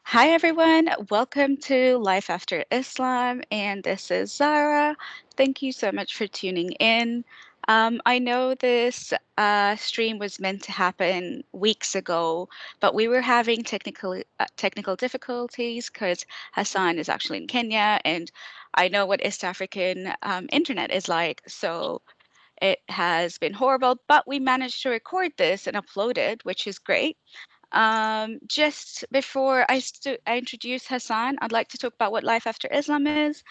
Hi, everyone. Welcome to Life After Islam, and this is Zara. Thank you so much for tuning in. I know this stream was meant to happen weeks ago, but we were having technical difficulties because Hassan is actually in Kenya, and I know what East African internet is like. So it has been horrible, but we managed to record this and upload it, which is great. Just before I introduce Hassan, I'd like to talk about what Life After Islam is.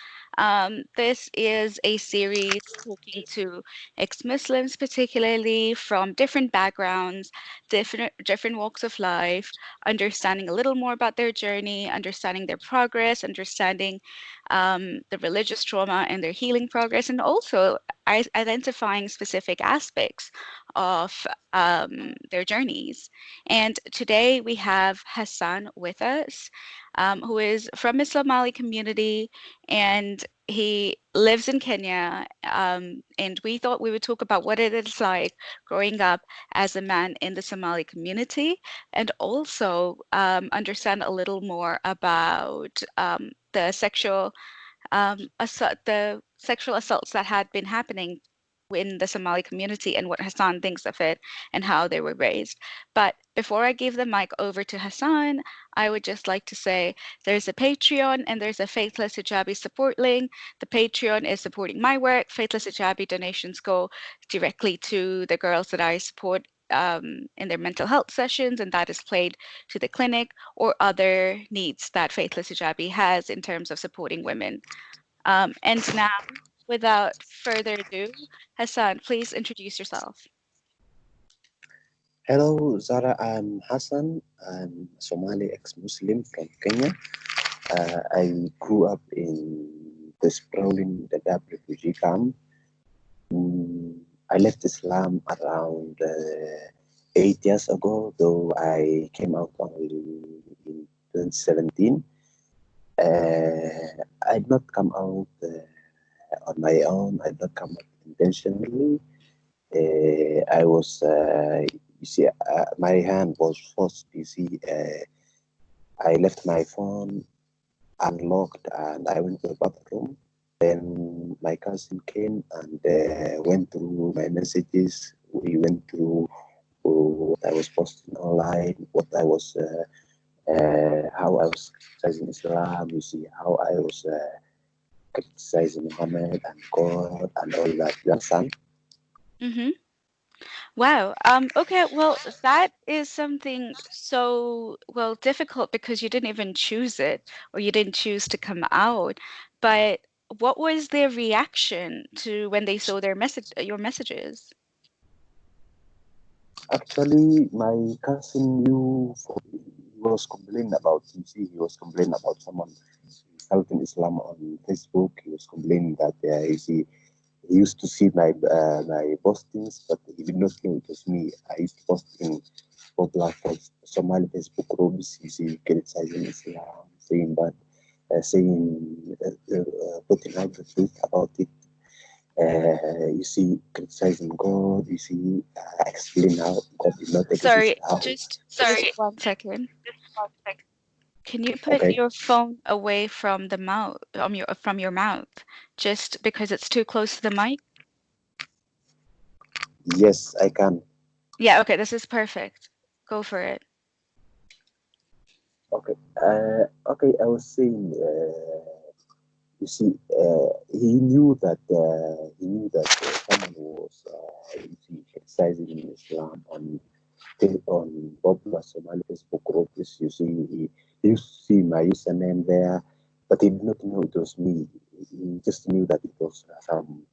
This is a series talking to ex-Muslims, particularly from different backgrounds, different walks of life, understanding a little more about their journey, understanding their progress, understanding the religious trauma and their healing progress, and also identifying specific aspects of their journeys. And today we have Hassan with us, who is from the Somali community, and he lives in Kenya. And we thought we would talk about what it is like growing up as a man in the Somali community, and also understand a little more about the sexual assaults that had been happening in the Somali community and what Hassan thinks of it and how they were raised. But before I give the mic over to Hassan, I would just like to say there's a Patreon and there's a Faithless Hijabi support link. The Patreon is supporting my work. Faithless Hijabi donations go directly to the girls that I support in their mental health sessions, and that is played to the clinic or other needs that Faithless Hijabi has in terms of supporting women. And now, without further ado, Hassan, please introduce yourself. Hello, Zara. I'm Hassan. I'm Somali ex-Muslim from Kenya. I grew up in the sprawling Dadaab refugee camp. I left Islam around 8 years ago, though I came out only in 2017. I did not come out on my own. I did not come out intentionally. I was, you see, my hand was forced. You see, I left my phone unlocked and I went to the bathroom. Then my cousin came and went through my messages. We went through what I was posting online, how I was criticizing Islam. You see, how I was criticizing Muhammad and God and all that. You understand? Mm-hmm. Wow. Okay, well, that is something so, well, difficult because you didn't even choose it or you didn't choose to come out. But what was their reaction to when they saw your messages? Actually, my cousin knew he was complaining about, you see, he was complaining about someone insulting Islam on Facebook. He was complaining that, you see, he used to see my postings, but he did not know it was me. I used to post in popular Somali Facebook groups, you see, criticizing Islam, saying that, putting out the truth about it. You see, criticizing God. You see, explain how God did not exist. Sorry, How? just 1 second. Can you put Okay. your phone away from the mouth, from your mouth, just because it's too close to the mic? Yes, I can. Yeah, okay, this is perfect. Go for it. Okay. Okay. I was saying. You see, someone was you see, criticizing Islam on popular Somali Facebook groups. You see, he used to see my username there, but he did not know it was me. He just knew that it was some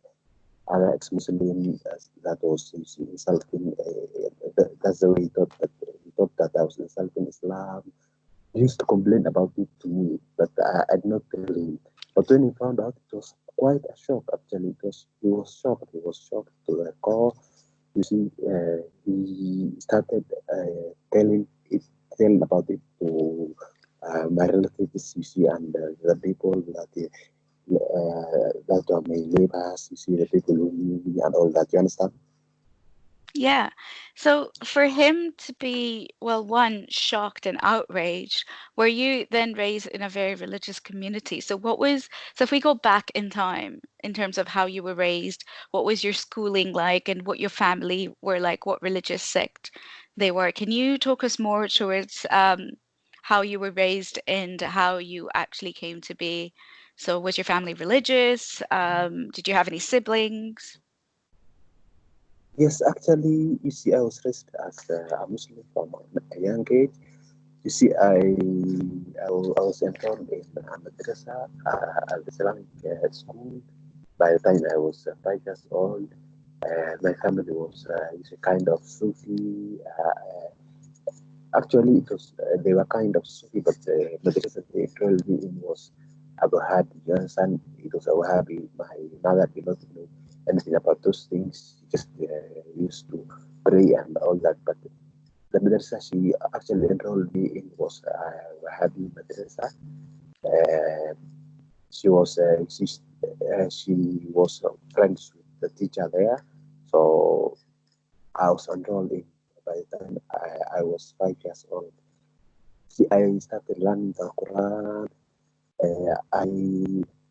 other ex-Muslim that was insulting. That's the way he thought that I was insulting Islam. He used to complain about it to me, but I did not tell him. But when he found out, it was quite a shock. Actually, he was shocked. He was shocked to the core. You see, he started telling about it to my relatives. You see, and the people that are my neighbors. You see, the people who knew me and all that. You understand? Yeah. So for him to be, well, one, shocked and outraged, were you then raised in a very religious community? So if we go back in time in terms of how you were raised, what was your schooling like and what your family were like, what religious sect they were? Can you talk us more towards how you were raised and how you actually came to be? So was your family religious? Did you have any siblings? Yes, actually, you see, I was raised as a Muslim from a young age. You see, I was enrolled in a madrasa, an Islamic school. By the time I was 5 years old, my family was a kind of Sufi. Actually, it was they were kind of Sufi, but the madrasa they enrolled me in was Abu Hadi. You understand? It was Abu Hadi. My mother did not know anything about those things. She just used to pray and all that. But the madrasa she actually enrolled me in was Wahhabi madrasa. Uh, she was friends with the teacher there, so I was enrolled in. By the time I was 5 years old, see, I started learning the Quran. I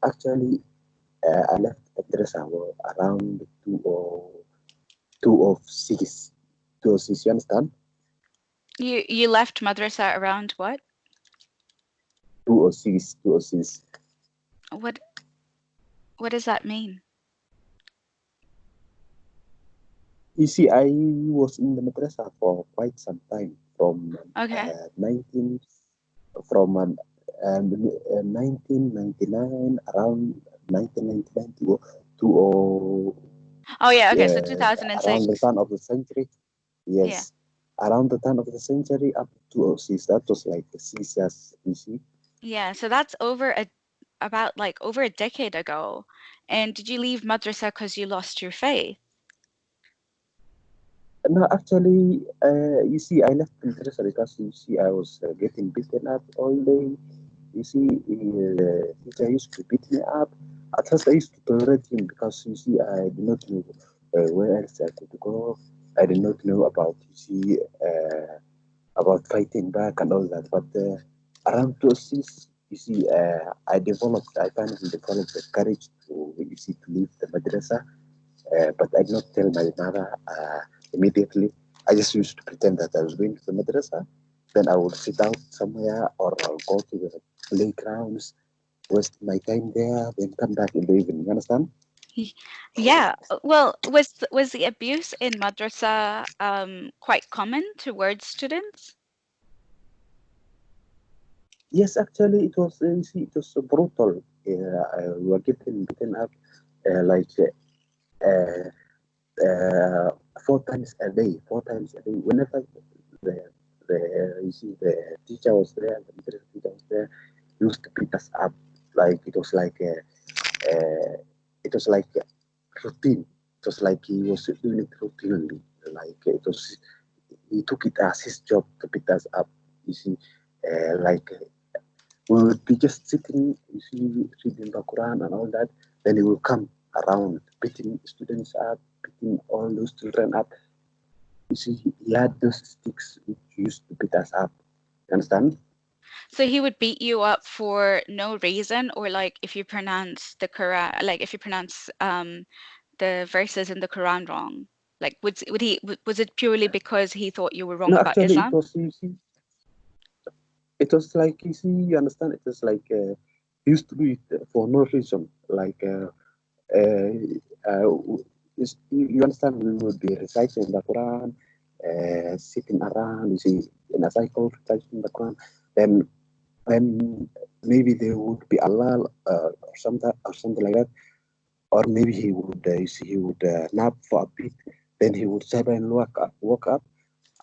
actually I left madrasa around 2 of 6, 2 of 6. You understand? You left madrasa around what? 2 of 6, 2 of 6. What what does that mean? You see, I was in the madrasa for quite some time, from Okay. 19 from 1999, around 1999 Oh yeah, okay, so around the 2006. turn of the century. Yeah. Yes, around the turn of the century up to 206. That was like 6 years. You see. Yeah, so that's about like over a decade ago. And did you leave madrasa because you lost your faith? No, actually, you see, I left madrasa because you see, I was getting beaten up all day. You see, the teacher used to beat me up. At first, I used to tolerate him because you see, I did not know where else I could go. I did not know about about fighting back and all that. But around 2006, you see, I finally developed the courage to, you see, to leave the madrasa. But I did not tell my mother immediately. I just used to pretend that I was going to the madrasa. Then I would sit out somewhere or I'll go to the playgrounds, waste my time there, then come back in the evening. You understand? Y- Yeah. Well, was the abuse in madrasa quite common towards students? Yes, actually, it was. You see, it was so brutal. We were getting beaten up like uh, 4 times a day. 4 times a day. Whenever the you see the teacher was there, the madrasa teacher was there, he used to beat us up. Like uh, it was like a routine. It was like he was doing it routinely. Like it was, he took it as his job to beat us up. You see, like we would be just sitting, you see, reading the Quran and all that. Then he will come around, beating students up, beating all those children up. You see, he had those sticks which used to beat us up. You understand? So he would beat you up for no reason, or like if you pronounce the Quran, like if you pronounce the verses in the Quran wrong. Like was it purely because he thought you were wrong No, about actually, Islam? you see, it was like, you see, you understand, it was like, he used to do it for no reason. Like, uh, uh, you understand, we would be reciting the Quran, sitting around, you see, in a cycle, reciting the Quran. Then when maybe there would be a lull or something like that, or maybe he would you see, he would nap for a bit, then he would suddenly walk up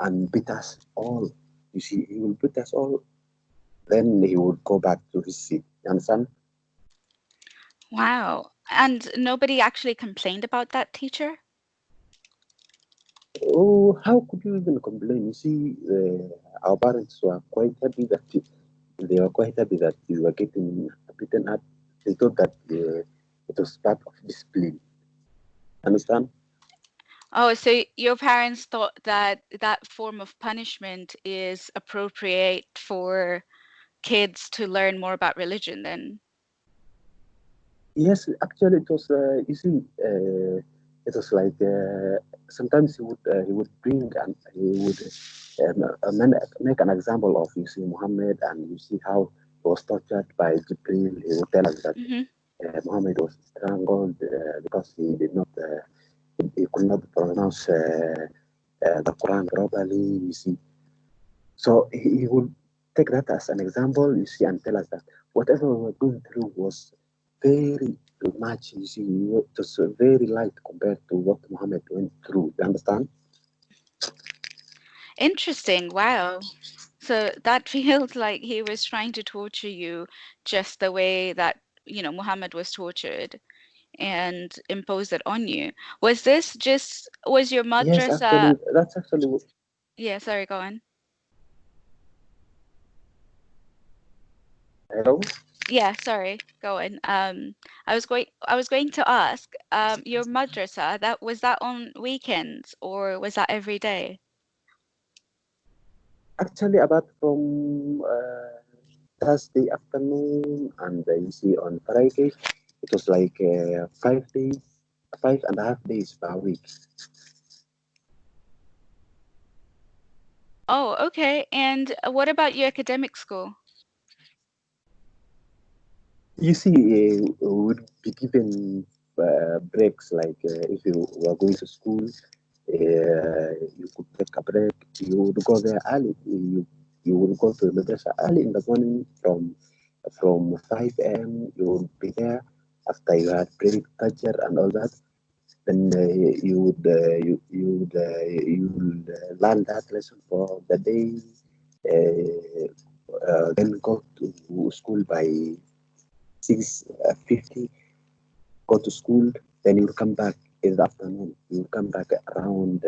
and beat us all. You see, he will beat us all. Then he would go back to his seat. You understand? Wow. And nobody actually complained about that teacher? Oh, how could you even complain? You see, our parents were quite happy that they were quite happy that you were getting beaten up. They thought that it was part of discipline. Understand? Oh, so your parents thought that that form of punishment is appropriate for kids to learn more about religion then? Yes, actually, it was. You see, it was like sometimes he would bring and he would make an example of, you see, Muhammad, and you see how he was tortured by Jibril. He would tell us that Hmm. Muhammad was strangled because he did not he could not pronounce the Quran properly. You see, so he would take that as an example, you see, and tell us that whatever we were going through was very much, you see, it was very light compared to what Muhammad went through. You understand? Interesting. Wow. So that feels like he was trying to torture you just the way that, Muhammad was tortured and impose it on you. Was your Yes, madrasa? actually, that's actually Yeah, sorry, go on. hello. Yeah, sorry, go on. I was going to ask, your madrasa, that on weekends or was that every day? Actually, about from Thursday afternoon and you see on Friday, it was like 5 days, 5.5 days per week. Oh, okay. And what about your academic school? You see, would be given breaks like if you were going to school, you could take a break. You would go there early. You would go to the madrasa early in the morning from 5 a.m. You would be there after you had prayed Fajr and all that. Then you would learn that lesson for the day. Then go to school by 6:50, go to school, then you'll come back in the afternoon. You would come back around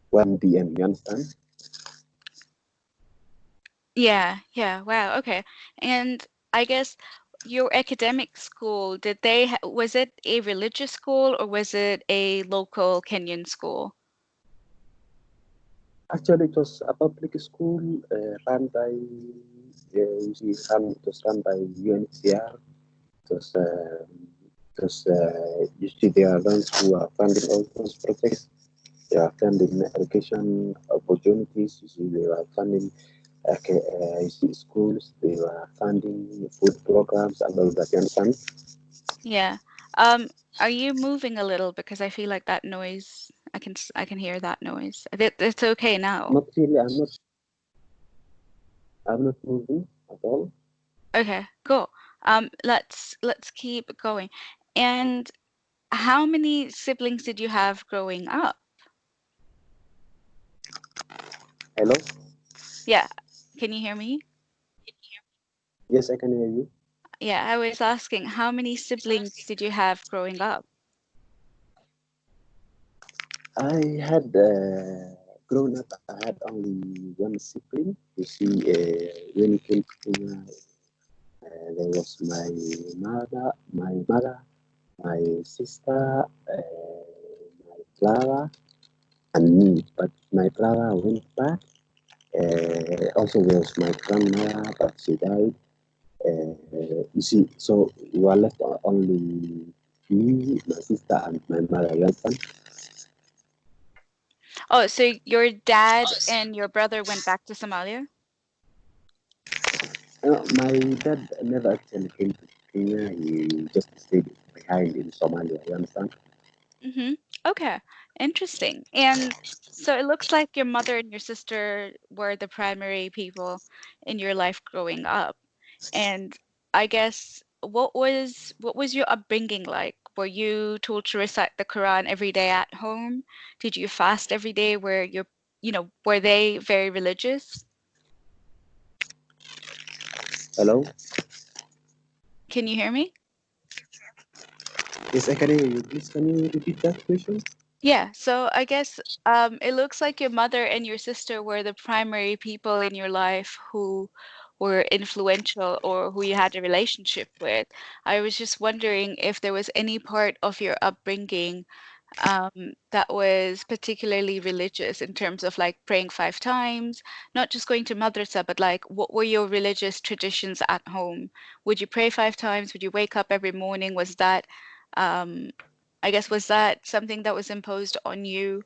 1 p.m. You understand? Yeah, yeah. Wow, okay. And I guess your academic school, was it a religious school or was it a local Kenyan school? Actually, it was a public school run by, it was run by UNHCR. Usually they are ones who are funding all those projects. They are funding education opportunities. Usually they are funding schools. They were funding food programs and all that. You understand? Yeah. Um, are you moving a little because I feel like that noise, I can hear that noise. It's okay now. Not really. I'm not moving at all. Okay, cool. Let's keep going. And how many siblings did you have growing up? Hello? Yeah. Can you hear me? Yes, I can hear you. Yeah, I was asking how many siblings did you have growing up? I had grown up. I had only one sibling. You see, when it came to Kenya, there was my mother, my sister, my brother, and me. But my brother went back. Also, there was my grandmother, but she died. You see, so we were left only me, my sister, and my mother. You understand? Oh, so your dad and your brother went back to Somalia? My dad never actually came to Kenya. He just stayed behind in Somalia. You understand? Mm-hmm. Okay, interesting. And so it looks like your mother and your sister were the primary people in your life growing up. And I guess what was your upbringing like? Were you told to recite the Quran every day at home? Did you fast every day? Were they very religious? Hello? Can you hear me? Yes, I can hear you. Please, can you repeat that question? Yeah, so I guess it looks like your mother and your sister were the primary people in your life who were influential or who you had a relationship with. I was just wondering if there was any part of your upbringing that was particularly religious in terms of like praying 5 times, not just going to madrasa, but like what were your religious traditions at home? Would you pray 5 times? Would you wake up every morning? Was that, um, I guess, was that something that was imposed on you?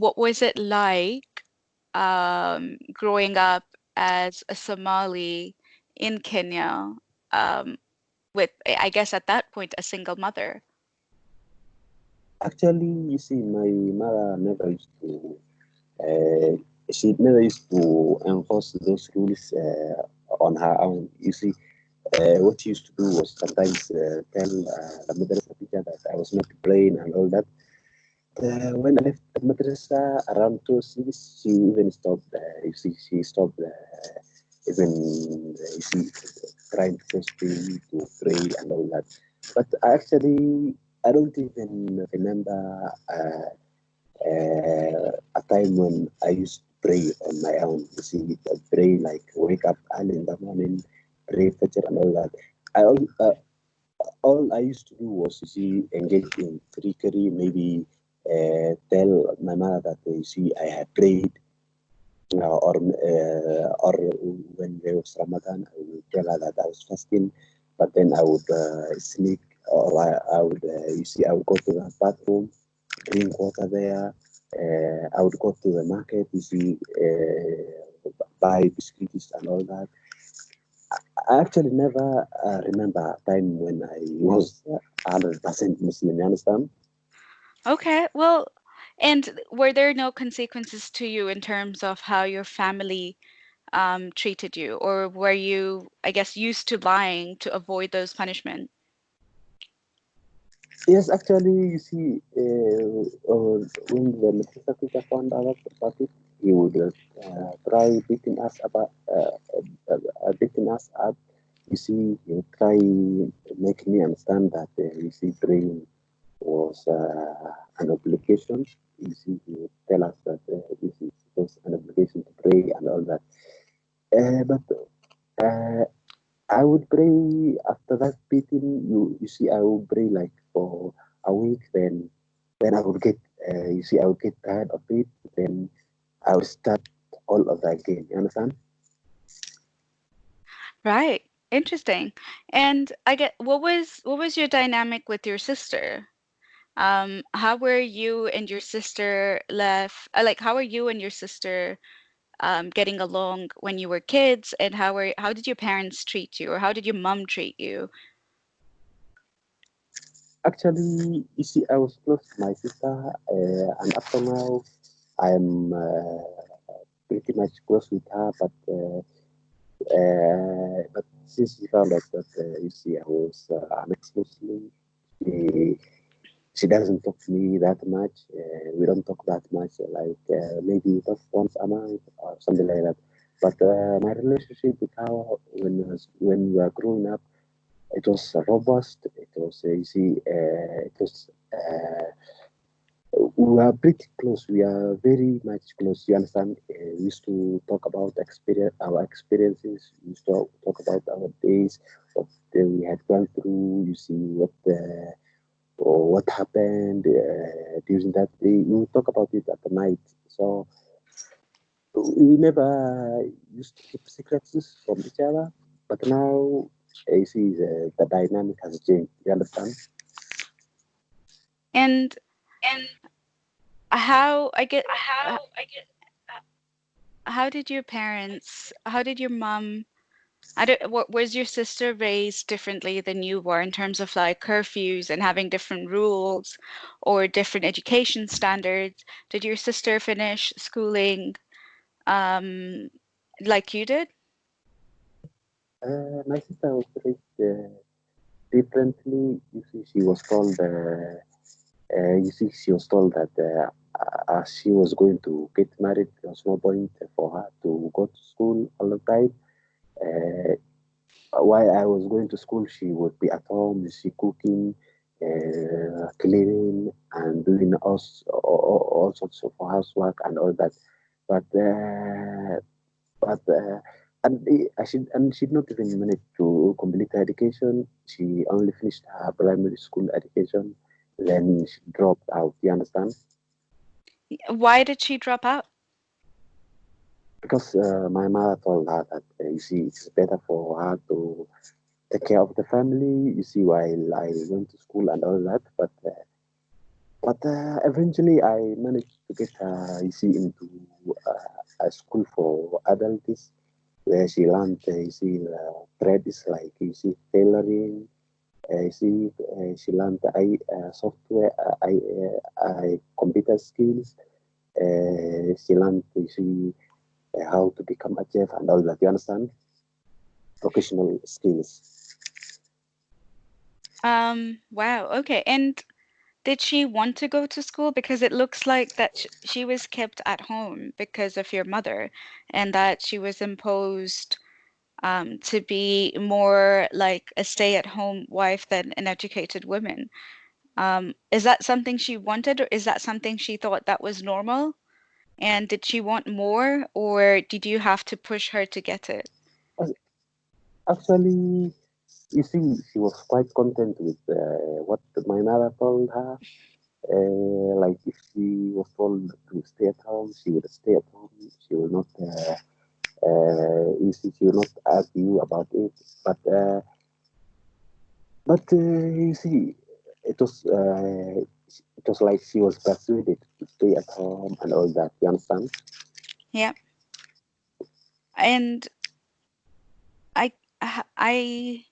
What was it like growing up as a Somali in Kenya um, with, I guess, at that point, a single mother? Actually, you see, my mother never used to. She never used to enforce those rules on her own. You see, what she used to do was sometimes tell the madrasa teacher that I was not playing and all that. When I left the madrasa around 2 6, she even stopped. You see, she stopped even you see trying to force me to pray and all that. But actually, I don't even remember a time when I used to pray on my own. You see, pray like wake up early in the morning, pray fajr and all that. I all I used to do was you see engage in trickery, maybe tell my mother that you see I had prayed, or when there was Ramadan, I would tell her that I was fasting, but then I would sneak, or I would you see I would go to the bathroom, drink water there. I would go to the market, you see, buy biscuits and all that. I actually never remember a time when I was 100% Muslim. You understand? Okay, well, and were there no consequences to you in terms of how your family treated you, or were you, I guess, used to lying to avoid those punishment? Yes, actually, you see, when the Mr. teacher found out about it, he would try beating us up. You see, he would try making me understand that you see, praying was an obligation. You see, he would tell us that this is just an obligation to pray and all that. But uh, I would pray after that beating. You see, I would pray like for a week. Then I would get you see, I would get tired of it. Then I would start all over again. You understand? Right. Interesting. And I get what was your dynamic with your sister? How were you and your sister like how were you and your sister getting along when you were kids, and how did your parents treat you, or how did your mom treat you? Actually, you see, I was close to my sister, and after now, I'm pretty much close with her. But since we found out that you see, I was an ex-Muslim, she she doesn't talk to me that much. We don't talk that much. Like maybe we talk once a month or something like that. But my relationship with her when we were growing up, it was robust. It was you see, it was. We are pretty close. We are very much close. You understand? We used to talk about our experiences. We used to talk about our days, what we had gone through. You see what or what happened during that day. We will talk about it at the night. So we never used to keep secrets from each other. But now, you see, the dynamic has changed. You understand? And how I get how did your mom, I don't, was your sister raised differently than you were in terms of like curfews and having different rules or different education standards? Did your sister finish schooling um, like you did? My sister was raised differently. You see, she was told. You see, she was told that as she was going to get married, there was no point for her to go to school all the time. Uh, while I was going to school, she would be at home, she cooking, cleaning, and doing all sorts of housework and all that. But She'd not even managed to complete her education. She only finished her primary school education. Then she dropped out. You understand? Why did she drop out? Because my mother told her that you see, it's better for her to take care of the family. You see, while I went to school and all that. But eventually, I managed to get her, you see, into a school for adults where she learned, you see, trades like, you see, tailoring. You see, she learned software, computer skills. She learned, you see, how to become a chef and all that. You understand? Vocational skills. Wow, okay. And did she want to go to school? Because it looks like that she was kept at home because of your mother, and that she was imposed to be more like a stay-at-home wife than an educated woman. Is that something she wanted, or is that something she thought that was normal? And did she want more, or did you have to push her to get it? Actually, you see, she was quite content with what my mother told her. Like if she was told to stay at home, she would stay at home. She will not. You see, she will not argue about it. But you see, it was uh, it was like she was persuaded to stay at home and all that. You understand? Yeah. And I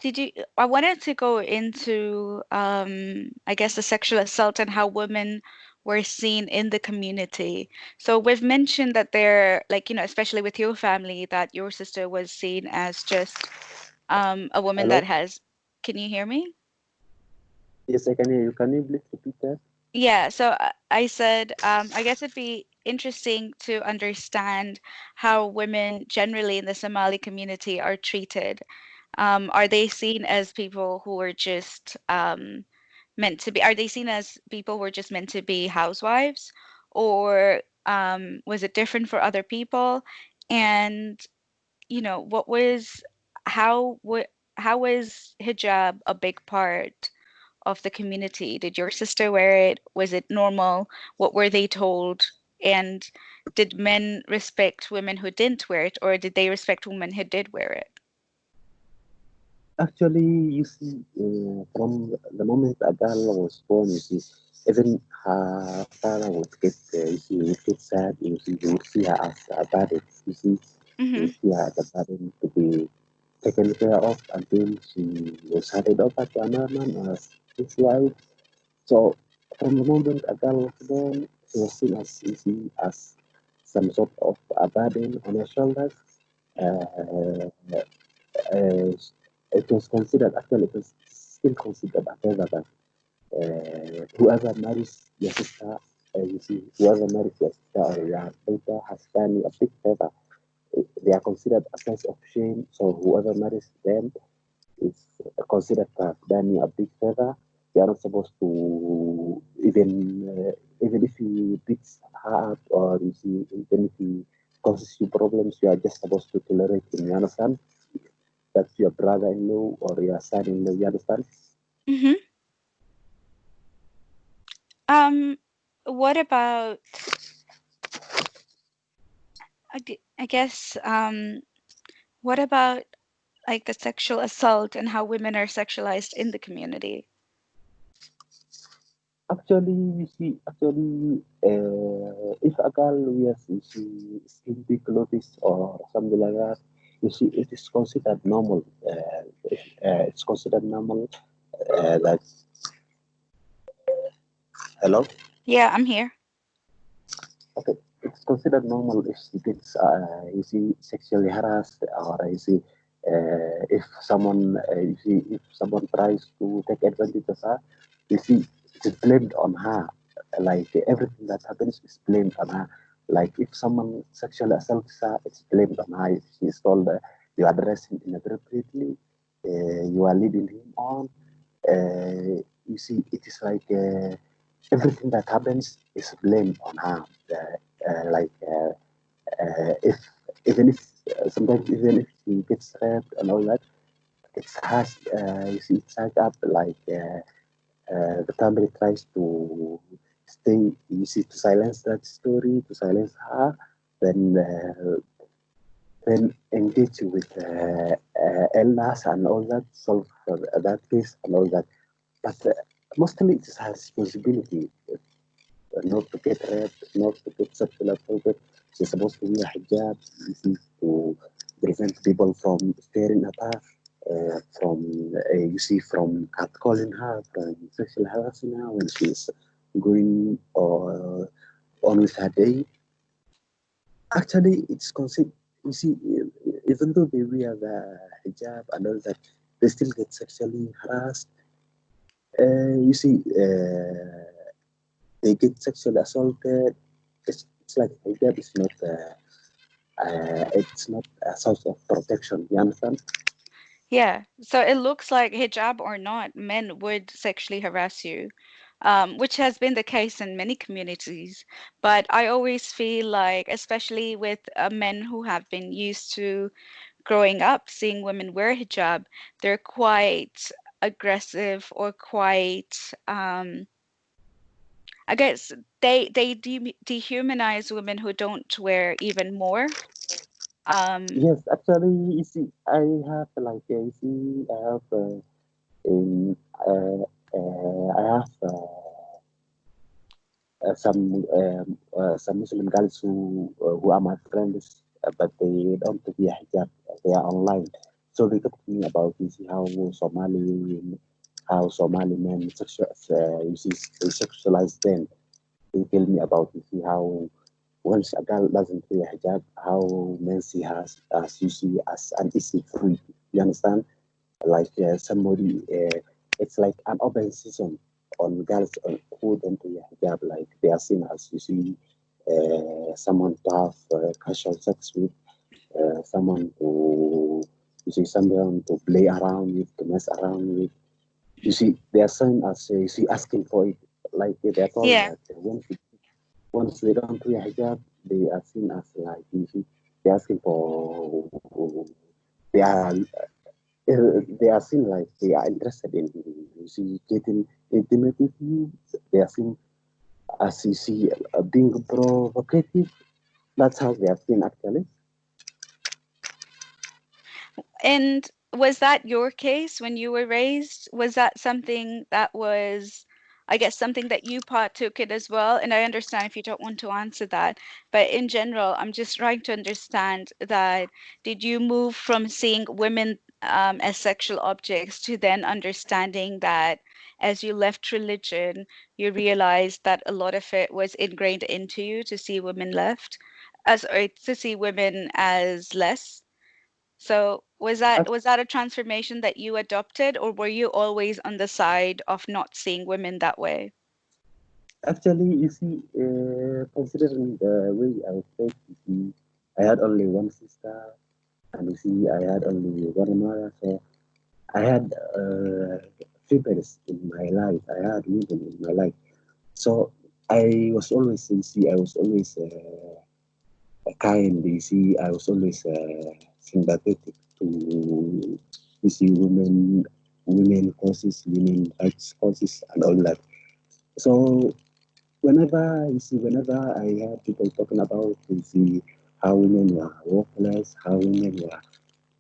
did you I wanted to go into I guess the sexual assault and how women were seen in the community. So we've mentioned that they're like, especially with your family, that your sister was seen as just a woman that Hello? has, can you hear me? Yes, I can hear you. Can you please repeat that? Yeah, so I said, I guess it'd be interesting to understand how women generally in the Somali community are treated. Are they seen as people who are just meant to be, are they seen as people who are just meant to be housewives? Or was it different for other people? And, what was, how, what, how was hijab a big part of the community? Did your sister wear it? Was it normal? What were they told? And did men respect women who didn't wear it, or did they respect women who did wear it? Actually, you see, from the moment a girl was born, you see, even her father would get, you see, would get sad. You would see her as a burden. You see, you Hmm. would see her as a burden to be taken care of until she was handed over to another man as his wife. So, from the moment a girl was born, she was seen as, you see, as some sort of a burden on her shoulders. Uh, uh, it was considered, actually, it was still considered a favor that whoever marries your sister, you see, whoever marries your sister or your daughter has done you a big favor. They are considered a sense of shame. So whoever marries them is considered to have done you a big favor. You are not supposed to even if he beats her up or you see even if he causes you problems, you are just supposed to tolerate him. You understand? That's your brother-in-law or your son-in-law. You understand? Hmm. Um, what about, I guess, what about like the sexual assault and how women are sexualized in the community? Actually, you see, if a girl wears you see skimpy clothes or something like that, you see, it is considered normal. It's considered normal. That hello. Yeah, I'm here. Okay, it's considered normal if she gets, you see, sexually harassed, or you see, if someone, you see, if someone tries to take advantage of her, you see, it's blamed on her. Like everything that happens is blamed on her. Like if someone sexually assaults her, it's blamed on her. If she's told you address him inappropriately, you are leading him on. You see, it is like. Everything that happens is blamed on her. Like if even if sometimes even if he gets raped and all that, it's has you see it's set up like the family tries to stay, you see, to silence that story, to silence her, then then engage with elders and all that, solve that case and all that. But mostly it has responsibility not to get raped, not to get sexual assaulted. She's supposed to wear hijab, you see, to prevent people from staring at her, from you see, from catcalling her, from sexual harassing her when she's going on with her day. Actually, it's considered. You see, even though they wear the hijab and all that, they still get sexually harassed. You see, they get sexually assaulted. It's like hijab is not it's not a source of protection. You understand? Yeah. So it looks like hijab or not, men would sexually harass you, which has been the case in many communities. But I always feel like, especially with men who have been used to growing up seeing women wear hijab, they're quite aggressive or quite, I guess they dehumanize women who don't wear even more. Um, Yes, actually, you see, I have like you see, I have in I have some Muslim girls who are my friends, but they don't wear hijab. They are online, so they talk to me about you see how Somali men you see they sexualize them. They tell me about you see how once a girl doesn't wear hijab, how men see her as you see as an easy free. You understand? Like somebody, it's like an open season on girls who don't wear hijab. Like they are seen as you see someone to have casual sex with, someone to you see someone to play around with, to mess around with. You see, they are seen as you see asking for it. Like they are told yeah. that once they don't wear hijab, they are seen as like you see, they're asking for they are they are seen like they are interested in you see getting intimate with you. They are seen as you see being provocative. That's how they are seen actually. And was that your case when you were raised? Was that something that was, I guess, something that you partook in as well? And I understand if you don't want to answer that, but in general, I'm just trying to understand that did you move from seeing women as sexual objects to then understanding that as you left religion, you realized that a lot of it was ingrained into you to see women left as or to see women as less? So was that a transformation that you adopted, or were you always on the side of not seeing women that way? Actually, you see, considering the way I was raised, you see, I had only one sister, and you see, I had only one mother, so I had females in my life. I had women in my life. So I was always, you see, I was always kind. You see, I was always sympathetic to, you see, women causes, women rights causes, and all that. So whenever you see, whenever I hear people talking about you see how women were worthless, how women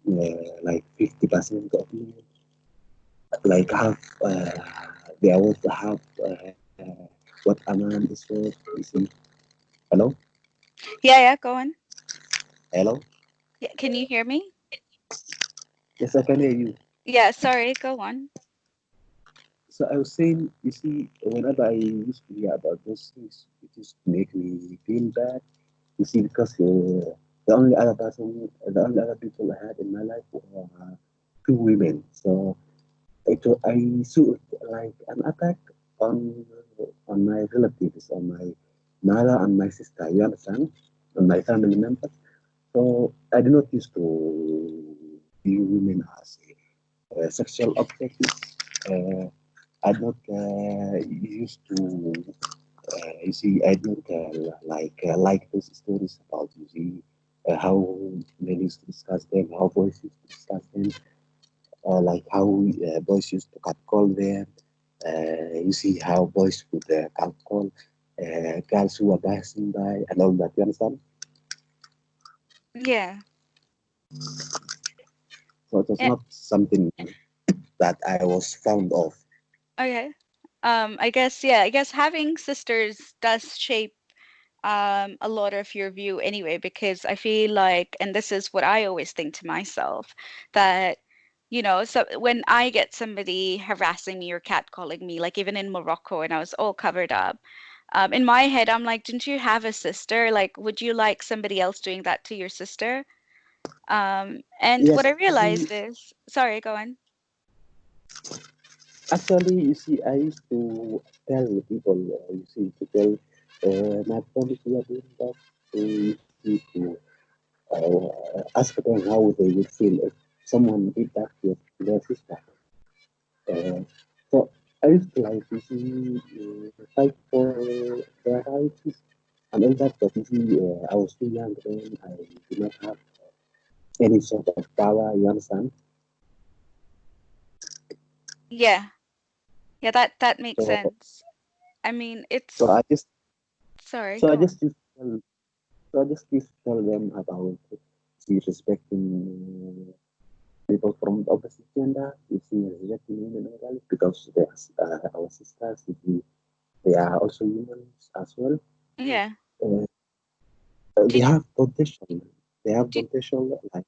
were like 50% of women, like half they are worth half what a man is worth. You see, hello, Yeah, yeah, go on. hello. Yeah, can you hear me? Yes, I can hear you. Yeah, sorry, go on. So I was saying, you see, whenever I used to hear about those things, it used to make me feel bad. You see, because the only other people I had in my life were two women. So I saw it like an attack on on my relatives, on my mother and my sister. You understand? On my family members. So I do not used to view women as sexual objects. Uh, I don't used to you see I don't like those stories about you see how men used to discuss them, how boys used to discuss them, like how boys used to catcall them. You see how boys would catcall girls who are passing by and all that. You understand? Yeah. So it was Yeah. not something that I was fond of. Okay. I guess, yeah, I guess having sisters does shape a lot of your view anyway, because I feel like, and this is what I always think to myself, that, so when I get somebody harassing me or catcalling me, like even in Morocco and I was all covered up, in my head, I'm like, didn't you have a sister? Like, would you like somebody else doing that to your sister? And what Yes, I actually, realized is, sorry, go on. actually, you see, I used to tell people, you see, to tell my friends who are doing that, to, you see, to ask them how they would feel if someone did that to their sister. Uh, so I used to like, you see, fight for their rights and all that, but you see, I was too young then, I did not have any sort of power, you understand? Yeah, yeah, that makes So, sense. I mean, so I just, sorry, so I go on. just used to tell So I just used to tell them about see respecting people from the opposite gender, you see respecting women and girls because they are our sisters, you see, they are also humans as well. Yeah. Uh, they Did have potential. They have did potential like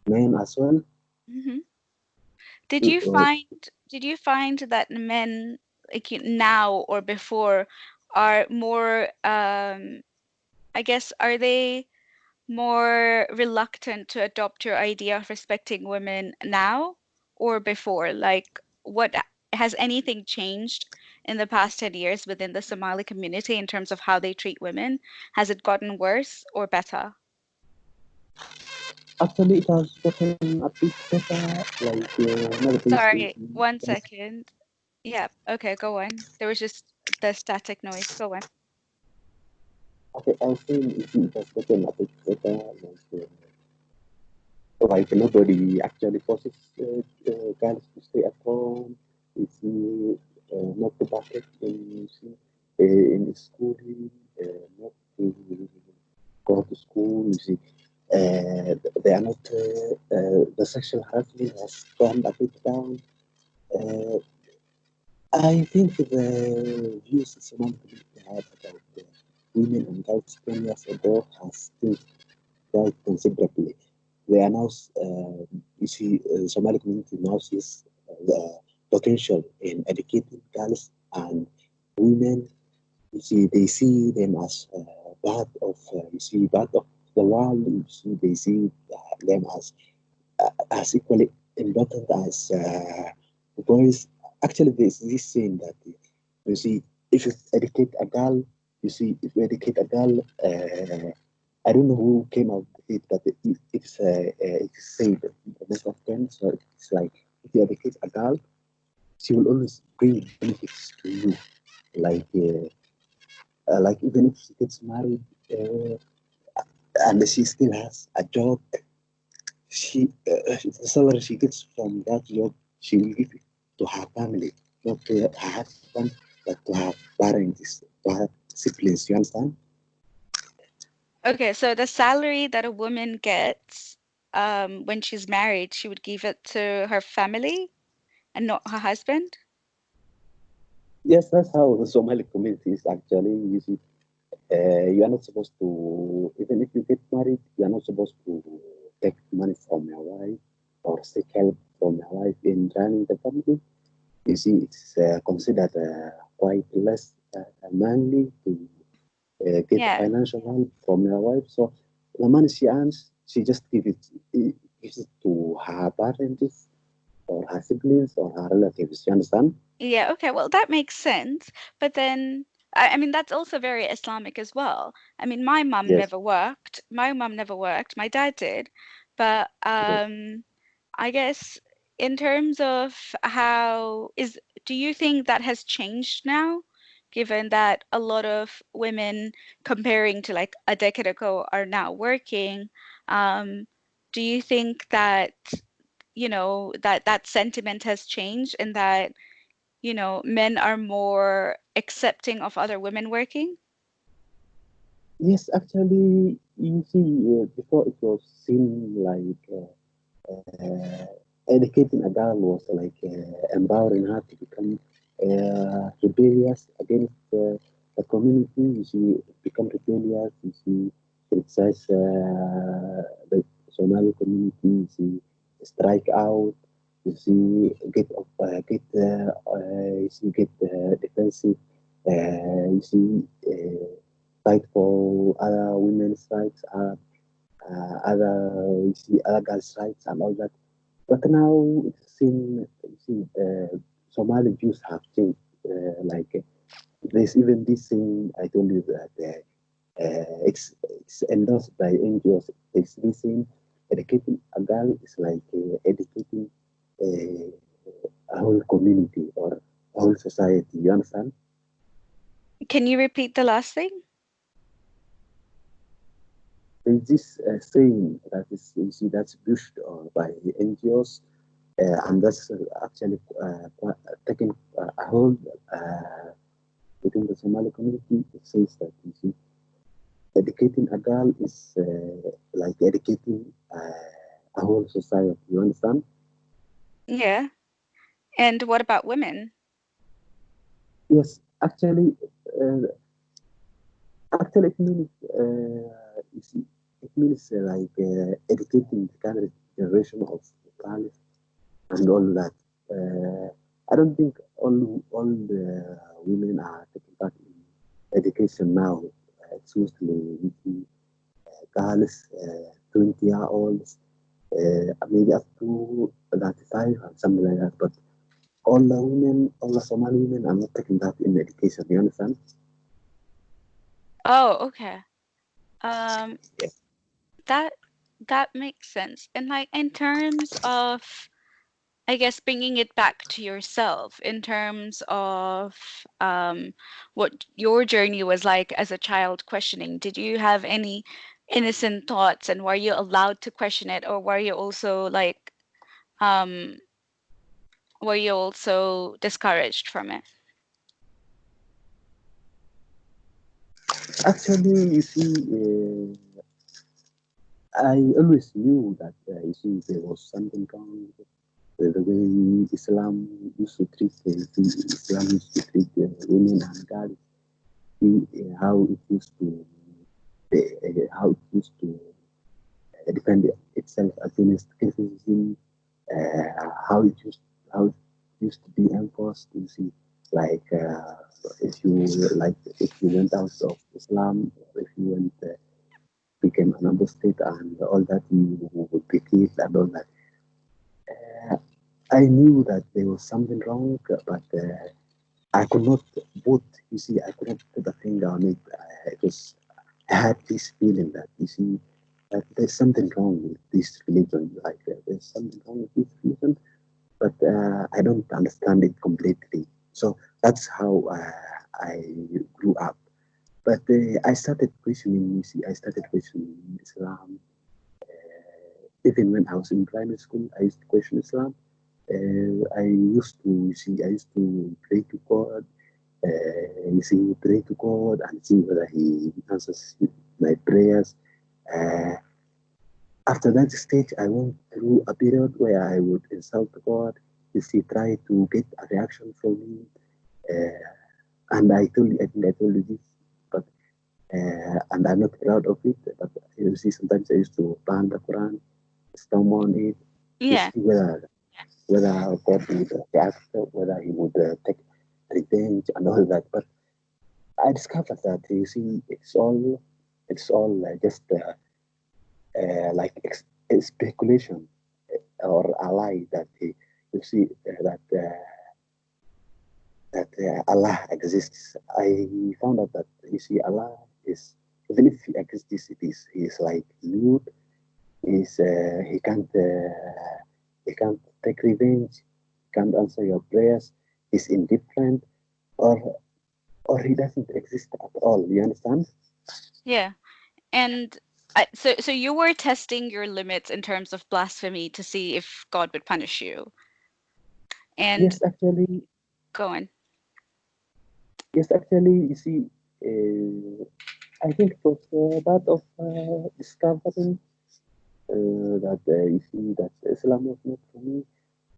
men as well. mhm. Uh, Did you find that men like now or before are more I guess are they more reluctant to adopt your idea of respecting women now or before? Like what has anything changed in the past 10 years within the Somali community in terms of how they treat women? Has it gotten worse or better? Actually, it has gotten a bit better. Like nowadays, you Sorry, see, one there's second. Yeah, okay, go on. There was just the static noise. Go on. okay. I was saying you see, it has gotten a bit better. Like nobody actually forces girls to stay at home. You see, not to bucket in, you see, in the schooling, not to go to school. You see, they are not. The sexual harassment has gone a bit down. Uh, I think the views the Somali community had about women and girls 10 years ago has changed quite considerably. They are now, you see, Somali community now sees the potential in educating girls and women. You see, they see them as you see, part of the world. You see, they see them as equally important as boys. Actually, there's this saying that you see, if you educate a girl, you see, if you educate a girl, I don't know who came up with it, but it's said most of them. So it's like if you educate a girl, she will always bring benefits to you. Like even if she gets married and she still has a job, the salary she gets from that job, she will give it to her family, not to her husband, but to her parents, to her siblings. You understand? Okay, so the salary that a woman gets when she's married, she would give it to her family and not her husband? Yes, that's how the Somali community is actually. You see, you are not supposed to, even if you get married, you are not supposed to take money from your wife or seek help from your wife in running the family. You see, it's considered quite less manly to get Yeah. financial help from your wife. So the money she earns, she just gives it to her parents or her siblings or her relatives. You understand? Yeah, okay, well, that makes sense. But then, I mean, that's also very Islamic as well. I mean, my mum Yes. never worked. My mum never worked. My dad did. But Yes. I guess in terms of do you think that has changed now? given that a lot of women comparing to like a decade ago are now working. Do you think that, that sentiment has changed and that, men are more accepting of other women working? Yes, actually, you see, before it was seen like educating a girl was like empowering her to become rebellious against the community. You see, become rebellious. You see, criticize the Somali community. You see, strike out. You see, you see, get defensive. You see, fight for other women's rights, other you see other girls' rights and all that. But now it's seen, you see, Somali views have changed. There's even this thing I told you that it's endorsed by NGOs. It's this thing, educating a girl is like educating a whole community or a whole society. You understand? Can you repeat the last thing? There's this saying that is, you see, that's pushed by NGOs, and that's actually taking a hold within the Somali community. It says that, you see, educating a girl is like educating a whole society. You understand? Yeah. And what about women? Yes, uh, actually, it means you see, it means educating the current generation of girls and all that. I don't think all the women are taking part in education now. It's mostly girls, 20-year-olds, maybe up to 35 and something like that. But all the women, all the Somali women are not taking that in education. You understand? Oh, okay. Um, Yes. that that makes sense. And like in terms of, I guess, bringing it back to yourself, in terms of what your journey was like as a child questioning, did you have any innocent thoughts and were you allowed to question it, or um, were you also discouraged from it? Actually, you see, I always knew that you see there was something wrong with the way Islam used to treat Islam used to treat women and girls. How it used to how it used to defend itself against criticism, how it used how it used to be enforced. You see, like if you if you went out of Islam, or if you went became an apostate and all that, you would be killed and all that. I knew that there was something wrong, but I could not put. You see, I could not put a finger on it. It was I had this feeling that you see that there's something wrong with this religion. Like there's something wrong with this religion, but I don't understand it completely. So that's how I grew up. But I started questioning. You see, I started questioning Islam. Even when I was in primary school, I used to question Islam. I used to, you see, I used to pray to God. You see, pray to God and see whether He answers my prayers. Uh, After that stage, I went through a period where I would insult God. You see, try to get a reaction from Him. Uh, and I think I told you this, but and I'm not proud of it. But you see, sometimes I used to burn the Quran, storm on it, to Yeah. see whether God would react, whether He would take revenge and all that. But I discovered that you see, it's all just a speculation or a lie that you see that Allah exists. I found out that you see Allah is, even if He exists, He is like mute. Is he can't take revenge, can't answer your prayers. He's indifferent, or or he doesn't exist at all. You understand? Yeah. And so you were testing your limits in terms of blasphemy to see if God would punish you. And Yes, actually, go on. yes, actually, you see, I think it was part of discovering that you see that Islam was not for me.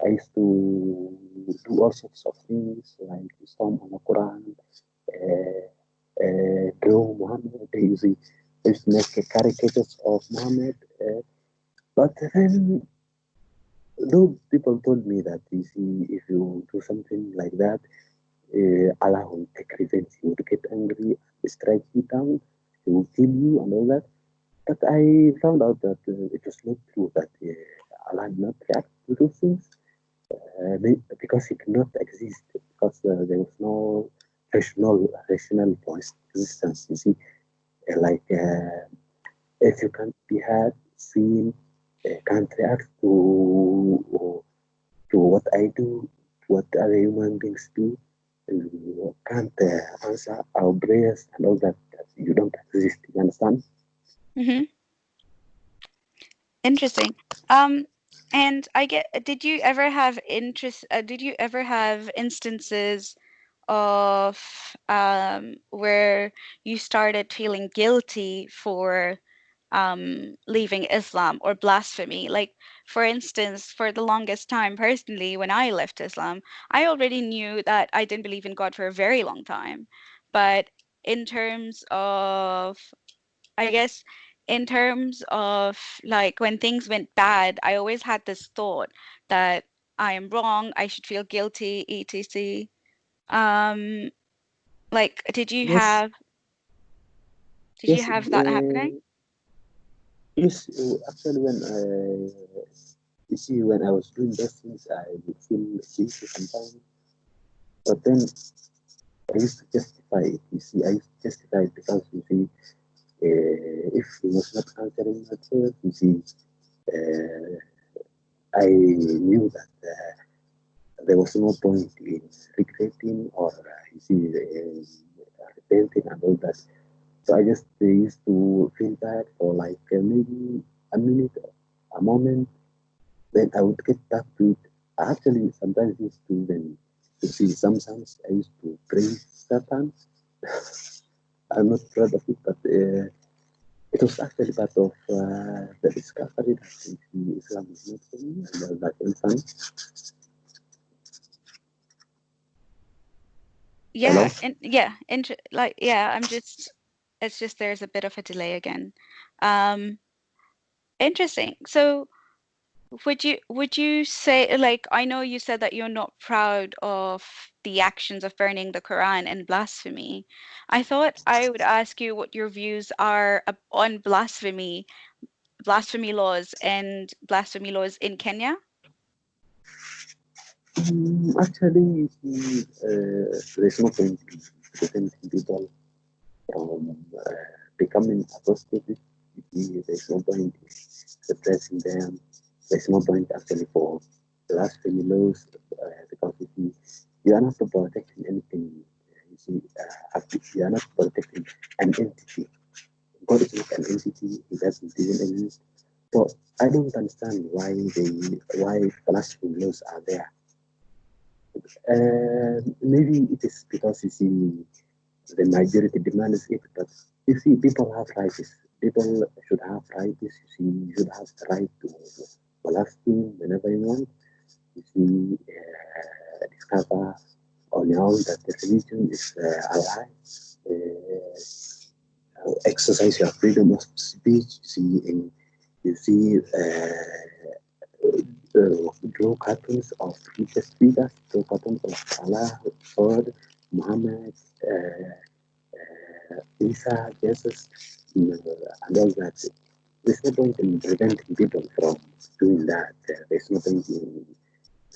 I used to do all sorts of things like Islam on the Quran, uh, draw Muhammad. You see, I used to make caricatures of Muhammad. But then, though people told me that you see, if you do something like that, Allah will take revenge. He will get angry, strike you down, he will kill you, and all that. But I found out that it was not true that Allah did not react to those things because he could not exist because there was no rational voice existence. You see, like if you can't be heard, seen, can't react to what I do, to what other human beings do, you can't answer our prayers and all that, that you don't exist. You understand? Hmm. Interesting. Um, and I get, did you ever have did you ever have instances of where you started feeling guilty for leaving Islam or blasphemy? Like, for instance, for the longest time, personally, when I left Islam, I already knew that I didn't believe in God for a very long time. But in terms of, I guess, in terms of like when things went bad, I always had this thought that I am wrong, I should feel guilty, etc. Um, like, Yes, did you yes, have that happening? yes. Actually, you see, when I was doing those things, I would feel guilty sometimes. But then I used to justify it. You see, I used to justify it because you see, if he was not answering my prayers, you see, uh, I knew that there was no point in regretting or you see, repenting and all that. So I just used to feel bad for like maybe a minute, a moment. Then I would get back to it. I actually sometimes used to even to see sometimes I used to praise Satan. I'm not proud of it, but it was actually part of the discovery that Islam is not for me and that infant. Yeah, Hello? and yeah, like yeah, I'm just it's just there's a bit of a delay again. Um, Interesting. So would you say, like, I know you said that you're not proud of the actions of burning the Quran and blasphemy. I thought I would ask you what your views are on blasphemy laws and blasphemy laws in Kenya. Actually, there's no point in preventing people from becoming apostate. There's no point in suppressing them. There's no point actually for blasphemy laws because you are not protecting anything. You see, you are not protecting an entity. God is not an entity. He doesn't even exist. So I don't understand why blasphemy laws are there. Maybe it is because you see the majority demands it, but you see people have rights. People should have rights. You see, you should have the right to blaspheme whenever you want. You see, discover on your own that the religion is a lie. Exercise your freedom of speech. You see, draw cartoons of religious figures, draw cartoons of Allah, God, Muhammad, Isa, Jesus, and all that. There's no point in preventing people from doing that. There's no point in,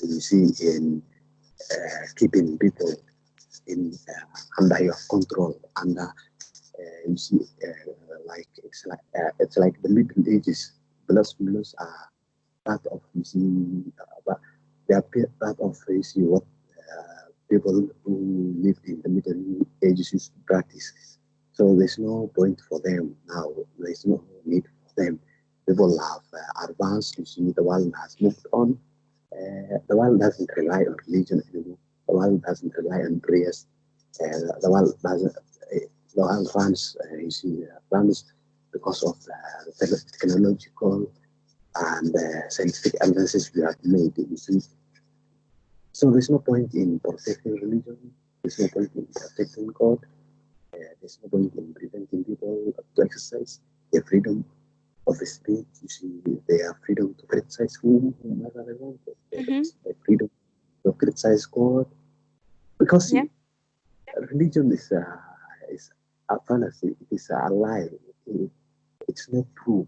you see, in keeping people in under your control, under you see, like it's like the Middle Ages. Blasphemous are part of you see, but they are part of you see what. people who lived in the Middle Ages used to practice. So there's no point for them now. There's no need for them. People have advanced. You see, the world has moved on. The world doesn't rely on religion anymore. The world doesn't rely on prayers. The world doesn't. The world runs. You see, runs because of the technological and scientific advances we have made. You see, so there's no point in protecting religion. There's no point in protecting God. There's no point in preventing people to exercise their freedom of speech. You see, they have freedom to criticize whomever they want. They have Mm-hmm. freedom to criticize God because Yeah. see, religion is a fallacy. It is a lie. It's not true.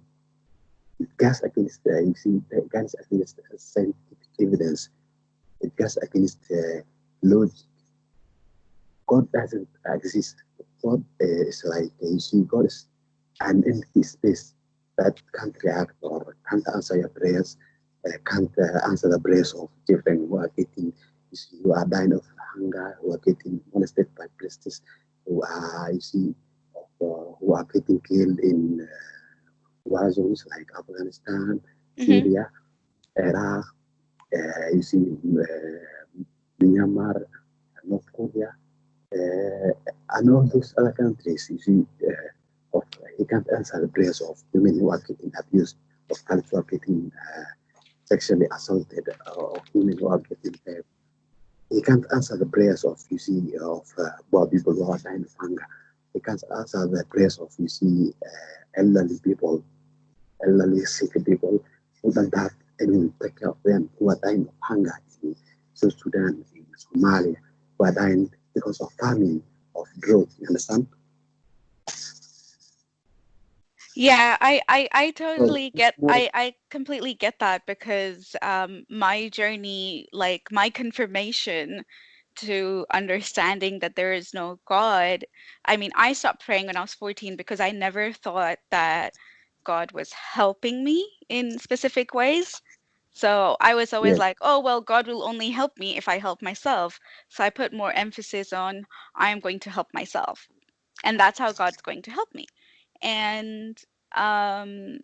It goes against you see, it goes against scientific evidence. It goes against logic. God doesn't exist. God is like, you see, God is an empty space that can't react or can't answer your prayers, can't answer the prayers of children who are getting, you see, who are dying of hunger, who are getting molested by priests, who are, you see, who are getting killed in war zones like Afghanistan, Mm-hmm. Syria, Iraq, you see, Myanmar, North Korea, and all those other countries, you see, he can't answer the prayers of women who are getting abused, of girls who are getting sexually assaulted, of women who are getting raped. He can't answer the prayers of, you see, of poor people who are dying of hunger. He can't answer the prayers of, you see, elderly people, elderly sick people who don't have anyone to take care of them, who are dying of hunger in South Sudan, in Somalia, who are dying because of famine, of drought. You understand? Yeah, I So totally it's get more. I completely get that because my journey, like my confirmation to understanding that there is no God. I mean, I stopped praying when I was 14 because I never thought that God was helping me in specific ways. So I was always Yes, like, oh, well, God will only help me if I help myself. So I put more emphasis on I am going to help myself. And that's how God's going to help me. And um,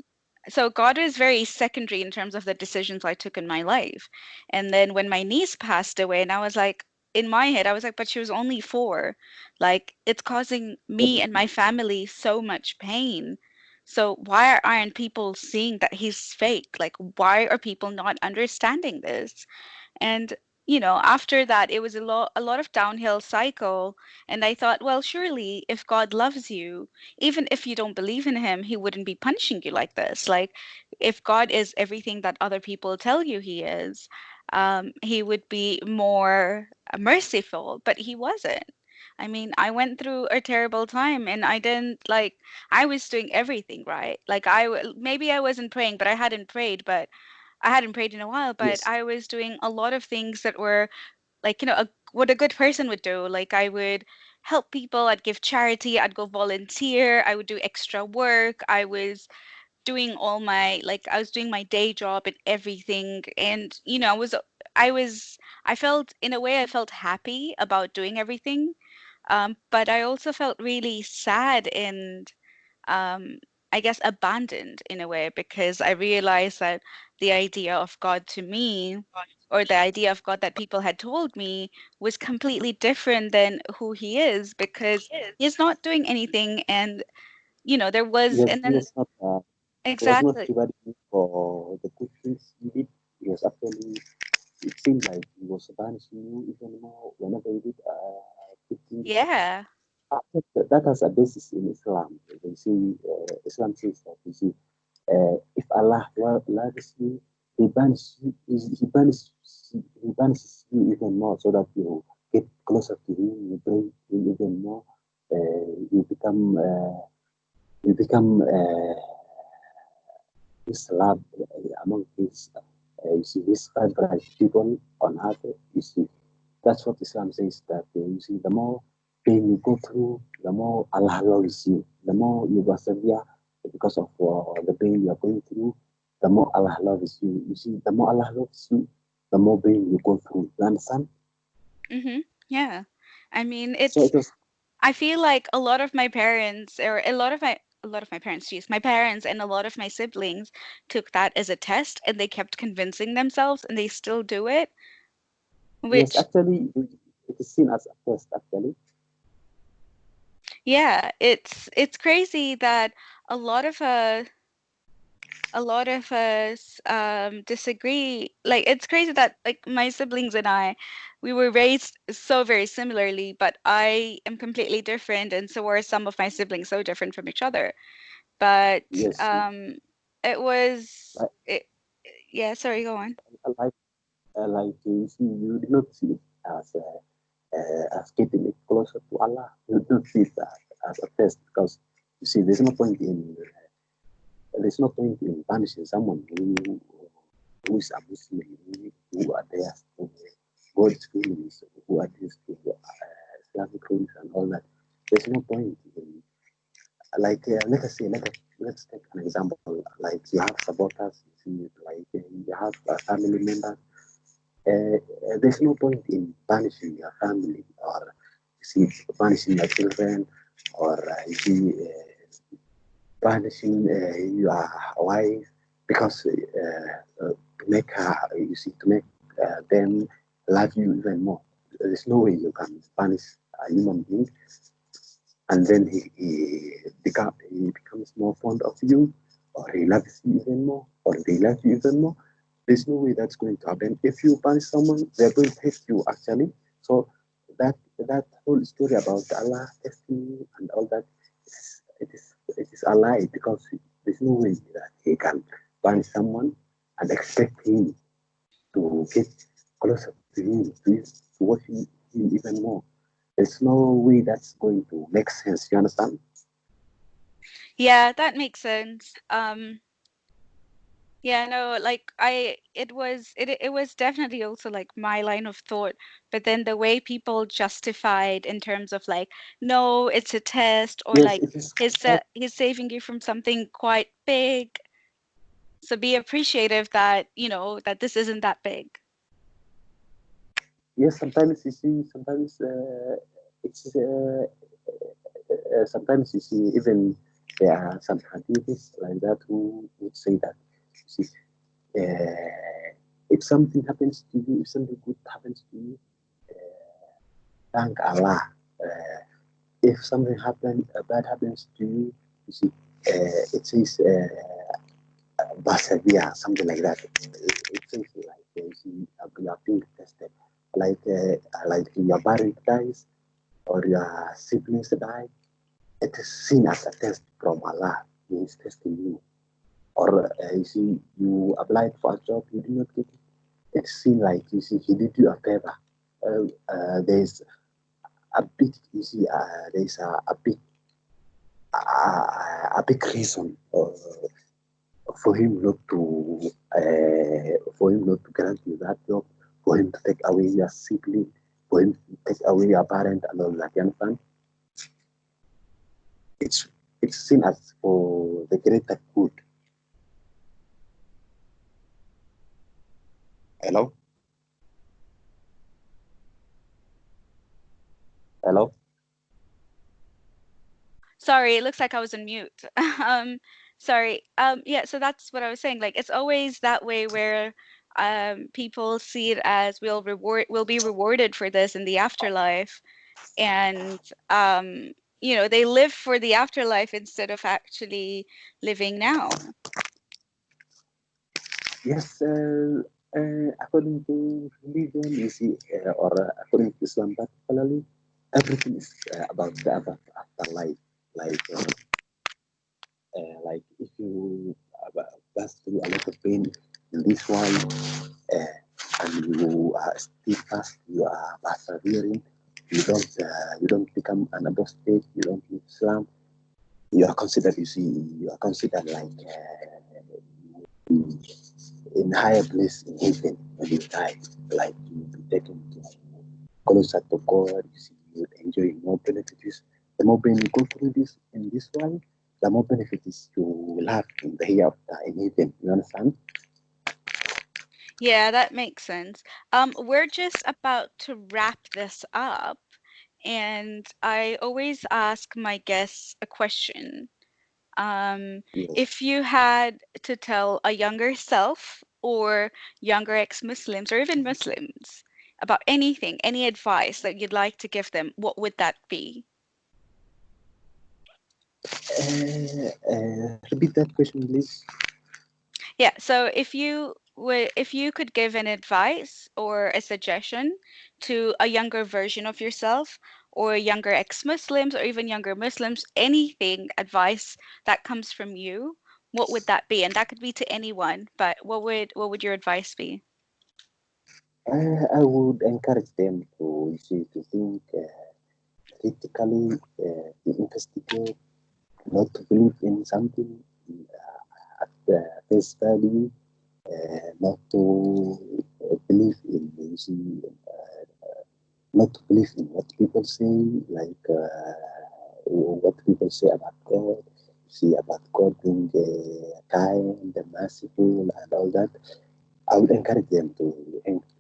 so God is very secondary in terms of the decisions I took in my life. And then when my niece passed away, and I was like, in my head, I was like, but she was only 4. Like, it's causing yes, me and my family so much pain. So why aren't people seeing that he's fake? Like, why are people not understanding this? And after that, it was a lot of downhill cycle. And I thought, well, surely if God loves you, even if you don't believe in him, he wouldn't be punishing you like this. Like, if God is everything that other people tell you he is, he would be more merciful, but he wasn't. I mean, I went through a terrible time and I didn't like, I was doing everything right. Like, maybe I wasn't praying, but I hadn't prayed in a while, but yes, I was doing a lot of things that were like, what a good person would do. Like, I would help people, I'd give charity, I'd go volunteer, I would do extra work. I was doing my day job and everything. And, I was, I felt, in a way, I felt happy about doing everything. But I also felt really sad and um, I guess, abandoned in a way because I realized that the idea of God to me, or the idea of God that people had told me, was completely different than who he is because he's not doing anything. And, there was, yes. and then He was not exactly. rewarding you for the good things you did. He was actually. It seemed like he was punishing you even more whenever you did good things. Yeah. I think that has a basis in Islam. You see, Islam says that you see, if Allah loves you, He punishes you, he punishes you even more, so that you get closer to Him. You pray Him even more. You become His love among you see, His favorite people on earth. You see, that's what Islam says. That you see, the more pain you go through, the more Allah loves you. The more you persevere because of the pain you are going through, the more Allah loves you. You see, the more Allah loves you, the more pain you go through. You understand? Mm-hmm. Yeah. I mean, So it was I feel like a lot of my parents, or a lot of my parents, geez, my parents and a lot of my siblings took that as a test and they kept convincing themselves and they still do it, yes, which, actually it is seen as a test actually. yeah, it's crazy that a lot of us disagree. Like it's crazy that like my siblings and I, we were raised so very similarly, but I am completely different and so are some of my siblings, so different from each other. But Yes, it was like it, yeah, sorry, go on. like like you see, you did not see it as getting it closer to Allah. You did not see it as a test because you see, there's no point in punishing someone who is a Muslim, who are there for God's rulings, who are there for Islamic rulings and all that. There's no point in, like, let's take an example. Like you have supporters, you see, like you have family members. There's no point in punishing your family or you see punishing your children or you see punishing your wife because to make her, you see, to make them love you even more. There's no way you can punish a human being and then he becomes more fond of you, or he loves you even more, or they love you even more. There's no way that's going to happen. If you punish someone, they're going to hate you actually. So that whole story about Allah testing you and all that, it is a lie because there's no way that he can punish someone and expect him to get closer to him, to watch him even more. There's no way that's going to make sense. You understand? Yeah, that makes sense. Yeah, no, like it was definitely also like my line of thought, but then the way people justified in terms of like, no, it's a test, or Yes, like it is. he's saving you from something quite big, so be appreciative that, that this isn't that big. Yes, sometimes you see, it's sometimes you see even there are some hadiths like that who would say that you see, if something happens to you, if something good happens to you, thank Allah. Uh, if something bad happens to you, you see, it says persevere, something like that. It says like you are being tested, like your parent dies or your siblings die. It is seen as a test from Allah. He is testing you. Or you see, you applied for a job, you did not get it. It's seen like you see, he did you a favor. There's a big, you see, there's a big reason for him not to grant you that job, for him to take away your sibling, for him to take away your parent and all that. You understand? It's it's seen as for the greater good. Hello, hello. Sorry, it looks like I was on mute. Sorry. Yeah, so that's what I was saying. Like it's always that way where people see it as we'll be rewarded for this in the afterlife, and they live for the afterlife instead of actually living now. Yes, according to religion, you see, or according to Islam particularly, everything is about the afterlife. Like, like if you pass through a lot of pain in this one, uh, and you are steadfast, you are persevering, you don't become an apostate, you don't leave Islam, you are considered, you see, you are considered like in higher place in heaven when you die, like you will be taken to closer to God, you see, you will enjoy more benefits. The more pain you go through this in this world, the more benefits you will have in the hereafter in heaven. You understand? Yeah, that makes sense. We're just about to wrap this up, and I always ask my guests a question. Um, Yes. if you had to tell a younger self or younger ex-Muslims or even Muslims about anything, any advice that you'd like to give them, what would that be? Repeat that question, please. Yeah, so if you could give an advice or a suggestion to a younger version of yourself or younger ex-Muslims or even younger Muslims, anything advice that comes from you, what would that be? And that could be to anyone, but what would your advice be? I would encourage them to, you see, to think critically, to investigate, not to believe in something at face value, not to believe in, you see, not to believe in what people say, like what people say about God, see about God being kind and merciful and all that. I would encourage them to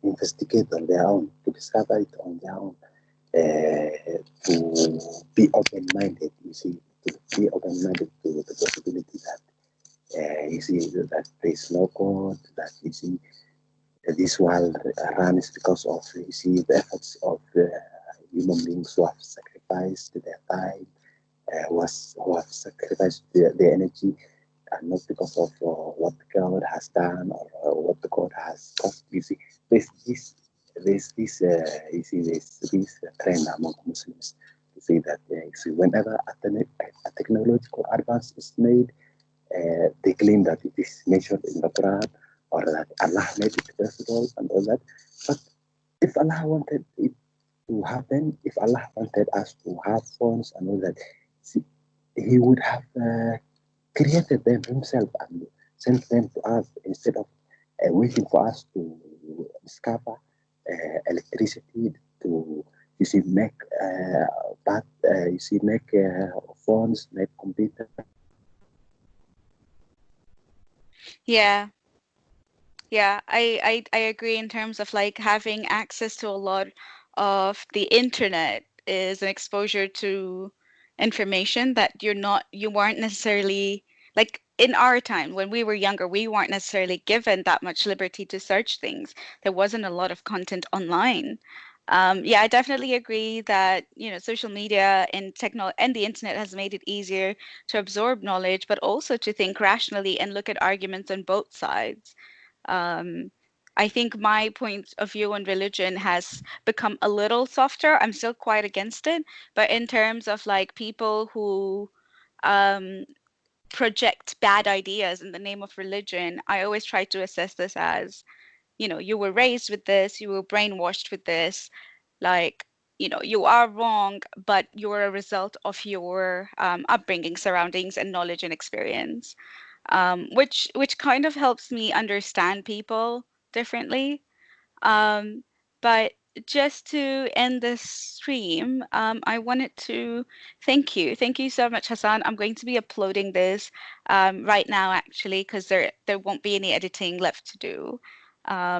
investigate on their own, to discover it on their own, to be open-minded. You see, to be open-minded to the possibility that you see that there is no God, that you see this world runs because of you see the efforts of human beings who have sacrificed their time, who have sacrificed their energy, and not because of what God has done or what God has cost. You see, there's this, there's this, you see, there's this trend among Muslims to say that you see, whenever a technological advance is made, they claim that it is mentioned in the Quran or that Allah made it possible and all that. But if Allah wanted it to happen, if Allah wanted us to have phones and all that, see, He would have created them Himself and sent them to us instead of waiting for us to discover electricity to you see make but you see make phones, make computers, Yeah. Yeah, I agree in terms of like having access to a lot of the internet is an exposure to information that you weren't necessarily like in our time when we were younger, we weren't necessarily given that much liberty to search things. There wasn't a lot of content online. Yeah, I definitely agree that, social media and the internet has made it easier to absorb knowledge, but also to think rationally and look at arguments on both sides. um, I think my point of view on religion has become a little softer. I'm still quite against it, but in terms of like people who um, project bad ideas in the name of religion, I always try to assess this as, you were raised with this, you were brainwashed with this, like, you are wrong, but you're a result of your upbringing, surroundings, and knowledge and experience, which kind of helps me understand people differently. Um, but just to end this stream, I wanted to thank you. Thank you so much, Hassan. I'm going to be uploading this right now, actually, because there won't be any editing left to do.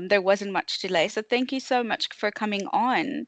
There wasn't much delay. So thank you so much for coming on.